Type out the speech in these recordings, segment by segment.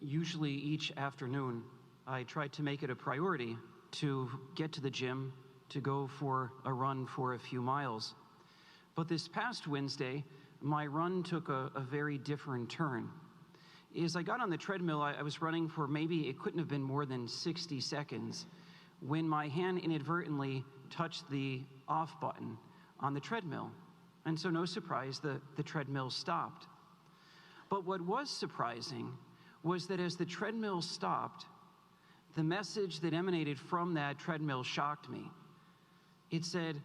Usually each afternoon, I try to make it a priority to get to the gym, to go for a run for a few miles. But this past Wednesday, my run took a very different turn. As I got on the treadmill, I was running for maybe, it couldn't have been more than 60 seconds, when my hand inadvertently touched the off button on the treadmill. And so no surprise, the treadmill stopped. But what was surprising was that as the treadmill stopped, the message that emanated from that treadmill shocked me. It said,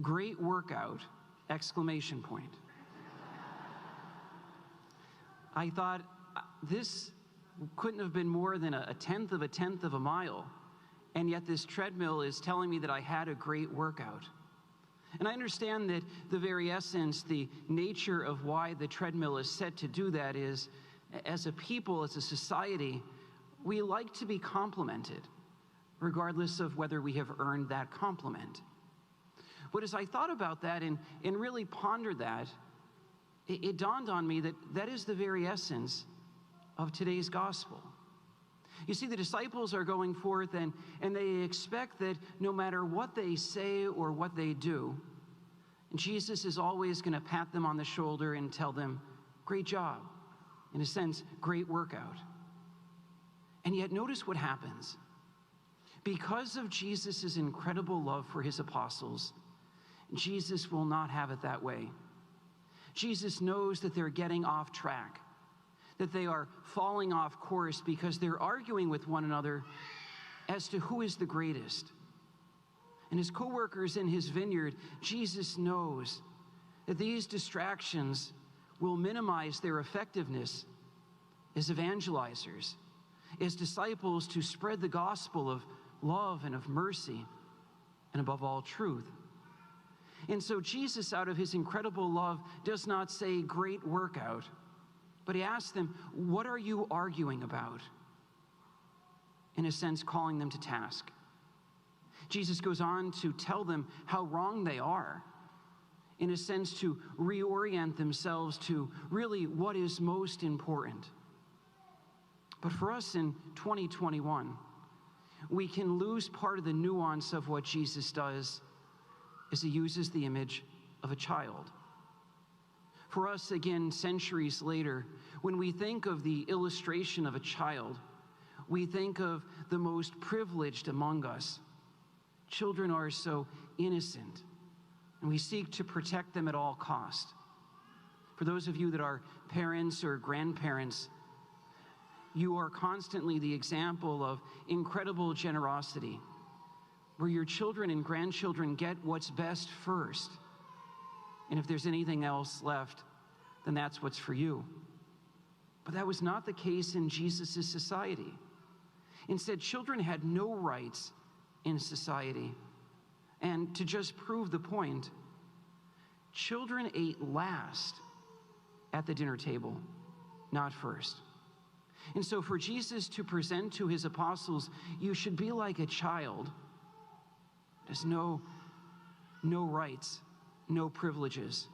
"Great workout!" exclamation point. I thought, this couldn't have been more than a tenth of a mile, and yet this treadmill is telling me that I had a great workout. And I understand that the very essence, the nature of why the treadmill is set to do that is, as a people, as a society, we like to be complimented, regardless of whether we have earned that compliment. But as I thought about that and really pondered that, it dawned on me that that is the very essence of today's gospel. You see, the disciples are going forth and they expect that no matter what they say or what they do, Jesus is always going to pat them on the shoulder and tell them, "Great job." In a sense, great workout. And yet notice what happens. Because of Jesus' incredible love for his apostles, Jesus will not have it that way. Jesus knows that they're getting off track, that they are falling off course because they're arguing with one another as to who is the greatest. And his co-workers in his vineyard, Jesus knows that these distractions will minimize their effectiveness as evangelizers, as disciples to spread the gospel of love and of mercy, and above all, truth. And so Jesus, out of his incredible love, does not say great workout, but he asks them, what are you arguing about? In a sense, calling them to task. Jesus goes on to tell them how wrong they are, in a sense to reorient themselves to really what is most important. But for us in 2021, we can lose part of the nuance of what Jesus does as he uses the image of a child. For us, again, centuries later, when we think of the illustration of a child, we think of the most privileged among us. Children are so innocent, and we seek to protect them at all cost. For those of you that are parents or grandparents, you are constantly the example of incredible generosity, where your children and grandchildren get what's best first. And if there's anything else left, then that's what's for you. But that was not the case in Jesus' society. Instead, children had no rights in society. And to just prove the point, children ate last at the dinner table, not first. And so for Jesus to present to his apostles, you should be like a child. There's no rights, no privileges.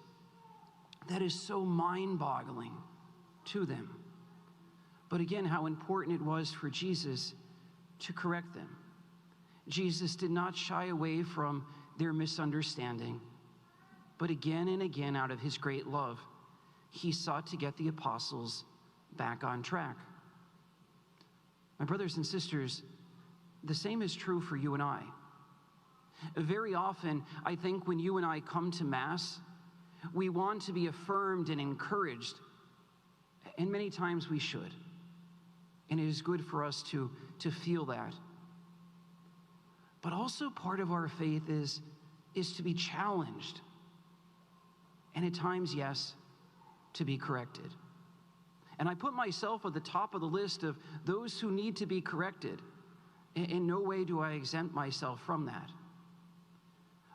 That is so mind-boggling to them. But again, how important it was for Jesus to correct them. Jesus did not shy away from their misunderstanding, but again and again, out of his great love, he sought to get the apostles back on track. My brothers and sisters, the same is true for you and I. Very often, I think when you and I come to Mass, we want to be affirmed and encouraged, and many times we should. And it is good for us to feel that. But also part of our faith is to be challenged, and at times, yes, to be corrected. And I put myself at the top of the list of those who need to be corrected. In no way do I exempt myself from that.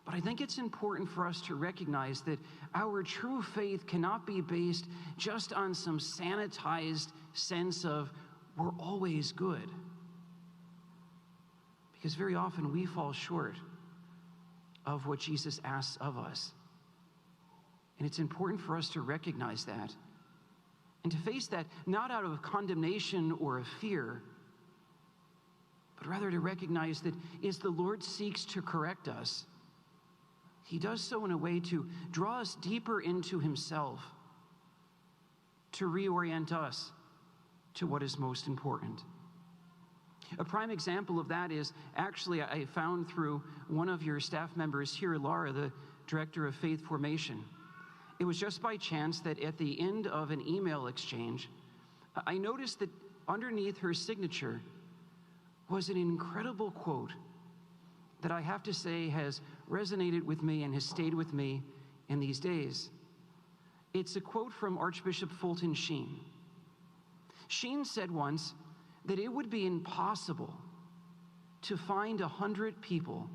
But I think it's important for us to recognize that our true faith cannot be based just on some sanitized sense of we're always good. Because very often we fall short of what Jesus asks of us. And it's important for us to recognize that And to face that not out of condemnation or of fear, but rather to recognize that as the Lord seeks to correct us, he does so in a way to draw us deeper into himself, to reorient us to what is most important. A prime example of that is actually I found through one of your staff members here, Laura, the director of faith formation. It was just by chance that at the end of an email exchange, I noticed that underneath her signature was an incredible quote that I have to say has resonated with me and has stayed with me in these days. It's a quote from Archbishop Fulton Sheen. Sheen said once that it would be impossible to find 100 people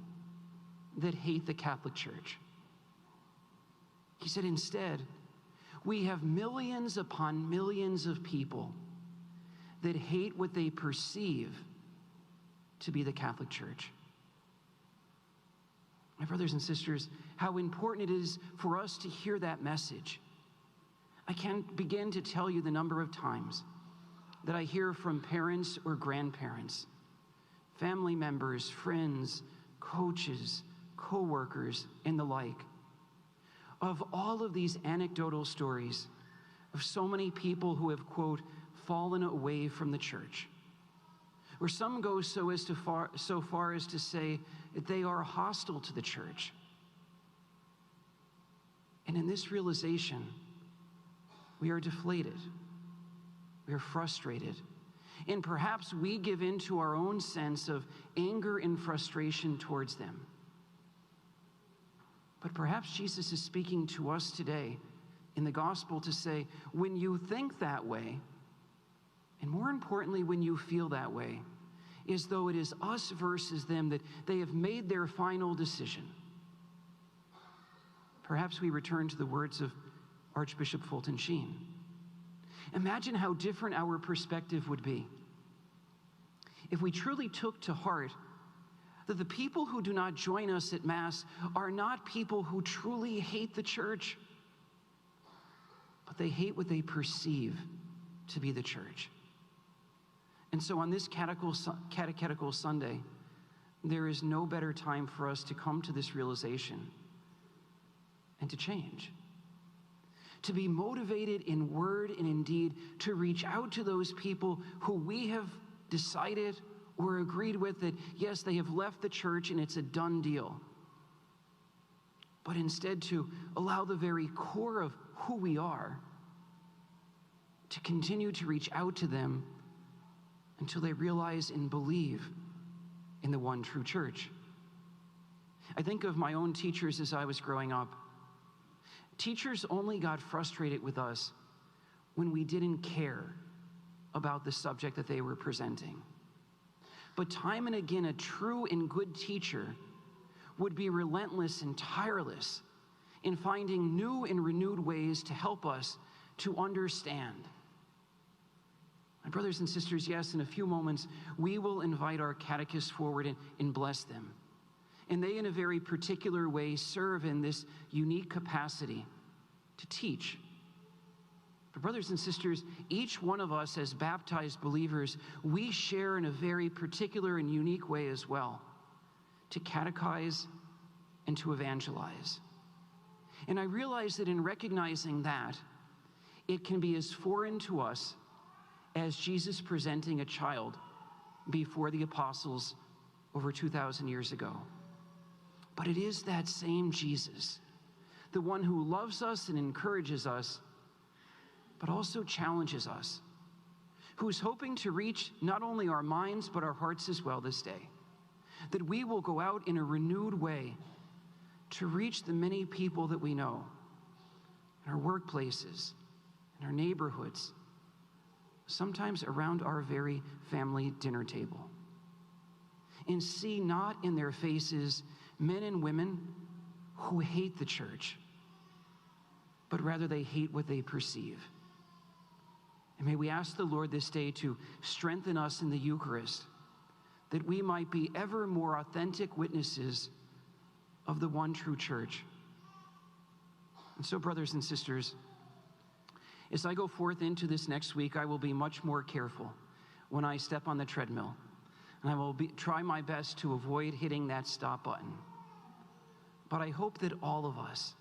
that hate the Catholic Church. He said, instead, we have millions upon millions of people that hate what they perceive to be the Catholic Church. My brothers and sisters, how important it is for us to hear that message. I can't begin to tell you the number of times that I hear from parents or grandparents, family members, friends, coaches, co-workers, and the like, of all of these anecdotal stories of so many people who have, quote, fallen away from the church. Or some go so far as to say that they are hostile to the church. And in this realization, we are deflated. We are frustrated. And perhaps we give in to our own sense of anger and frustration towards them. But perhaps Jesus is speaking to us today in the gospel to say, when you think that way, and more importantly, when you feel that way, as though it is us versus them, that they have made their final decision. Perhaps we return to the words of Archbishop Fulton Sheen. Imagine how different our perspective would be if we truly took to heart that the people who do not join us at Mass are not people who truly hate the church, but they hate what they perceive to be the church. And so on this catechetical Sunday, there is no better time for us to come to this realization and to change. To be motivated in word and in deed to reach out to those people who we have decided or agreed with that, yes, they have left the church and it's a done deal. But instead to allow the very core of who we are to continue to reach out to them until they realize and believe in the one true church. I think of my own teachers as I was growing up. Teachers only got frustrated with us when we didn't care about the subject that they were presenting. But time and again, a true and good teacher would be relentless and tireless in finding new and renewed ways to help us to understand. My brothers and sisters, yes, in a few moments, we will invite our catechists forward and bless them. And they, in a very particular way, serve in this unique capacity to teach. But brothers and sisters, each one of us as baptized believers, we share in a very particular and unique way as well to catechize and to evangelize. And I realize that in recognizing that, it can be as foreign to us as Jesus presenting a child before the apostles over 2,000 years ago. But it is that same Jesus, the one who loves us and encourages us, but also challenges us, who is hoping to reach not only our minds, but our hearts as well this day, that we will go out in a renewed way to reach the many people that we know, in our workplaces, in our neighborhoods, sometimes around our very family dinner table, and see not in their faces men and women who hate the church, but rather they hate what they perceive. And may we ask the Lord this day to strengthen us in the Eucharist, that we might be ever more authentic witnesses of the one true church. And so, brothers and sisters, As I go forth into this next week, I will be much more careful when I step on the treadmill. And I will try my best to avoid hitting that stop button. But I hope that all of us,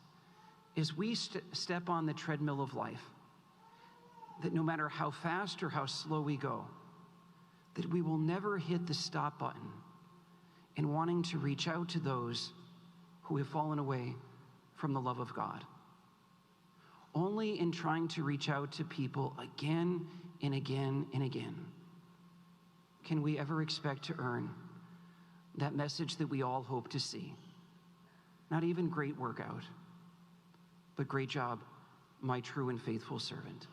as we step on the treadmill of life, that no matter how fast or how slow we go, that we will never hit the stop button in wanting to reach out to those who have fallen away from the love of God. Only in trying to reach out to people again and again and again can we ever expect to earn that message that we all hope to see. Not even great workout, but great job, my true and faithful servant.